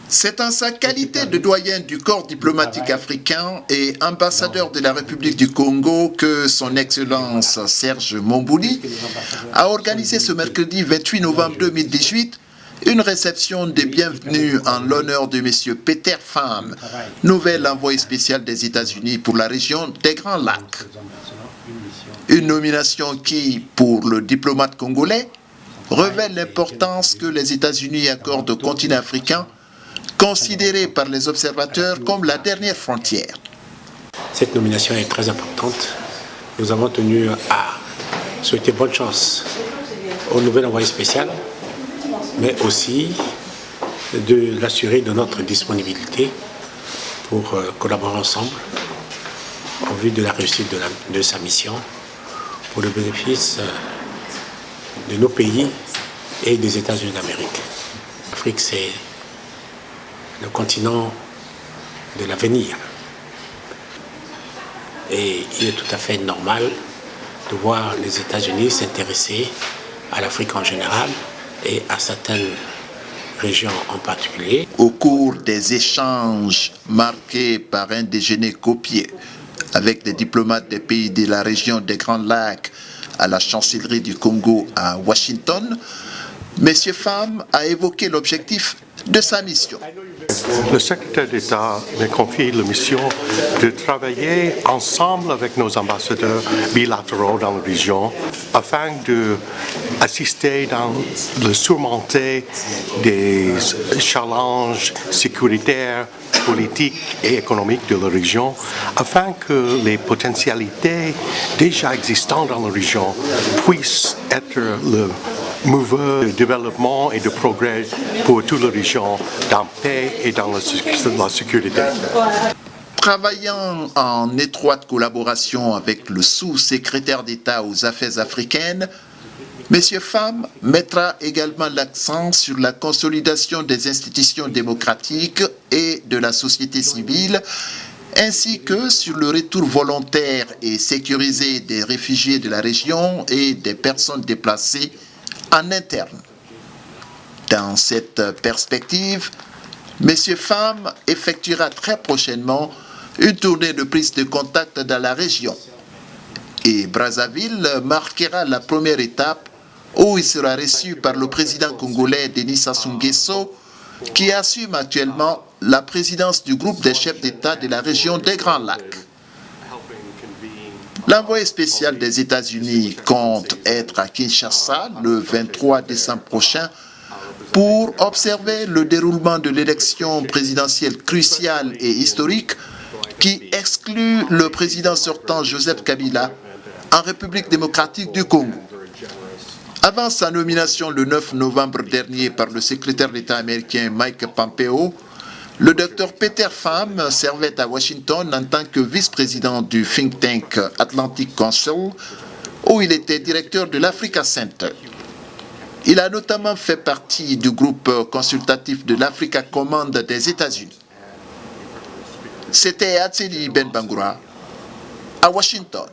C'est en sa qualité de doyen du corps diplomatique africain et ambassadeur de la République du Congo que son Excellence Serge Mombouli a organisé ce mercredi 28 novembre 2018 une réception de bienvenue en l'honneur de M. Peter Pham, nouvel envoyé spécial des États-Unis pour la région des Grands Lacs. Une nomination qui, pour le diplomate congolais, révèle l'importance que les États-Unis accordent au continent africain, considéré par les observateurs comme la dernière frontière. Cette nomination est très importante. Nous avons tenu à souhaiter bonne chance au nouvel envoyé spécial, mais aussi de l'assurer de notre disponibilité pour collaborer ensemble en vue de la réussite de sa mission pour le bénéfice de nos pays et des États-Unis d'Amérique. L'Afrique, c'est le continent de l'avenir. Et il est tout à fait normal de voir les États-Unis s'intéresser à l'Afrique en général et à certaines régions en particulier. Au cours des échanges marqués par un déjeuner copié avec des diplomates des pays de la région des Grands Lacs à la chancellerie du Congo à Washington, M. Pham a évoqué l'objectif de sa mission. Le secrétaire d'État m'a confié la mission de travailler ensemble avec nos ambassadeurs bilatéraux dans la région afin d'assister dans le surmonter des challenges sécuritaires, politiques et économiques de la région afin que les potentialités déjà existantes dans la région puissent être le mouveur de développement et de progrès pour toute la région dans la paix et dans la sécurité. Travaillant en étroite collaboration avec le sous-secrétaire d'État aux Affaires africaines, M. Pham mettra également l'accent sur la consolidation des institutions démocratiques et de la société civile, ainsi que sur le retour volontaire et sécurisé des réfugiés de la région et des personnes déplacées en interne. Dans cette perspective, M. Pham effectuera très prochainement une tournée de prise de contact dans la région. Et Brazzaville marquera la première étape où il sera reçu par le président congolais Denis Sassou Nguesso, qui assume actuellement la présidence du groupe des chefs d'État de la région des Grands Lacs. L'envoyé spécial des États-Unis compte être à Kinshasa le 23 décembre prochain pour observer le déroulement de l'élection présidentielle cruciale et historique qui exclut le président sortant Joseph Kabila en République démocratique du Congo. Avant sa nomination le 9 novembre dernier par le secrétaire d'État américain Mike Pompeo, le Dr Peter Pham servait à Washington en tant que vice-président du think tank Atlantic Council, où il était directeur de l'Africa Center. Il a notamment fait partie du groupe consultatif de l'Africa Command des États-Unis. C'était Atseli Ben Bangoura à Washington.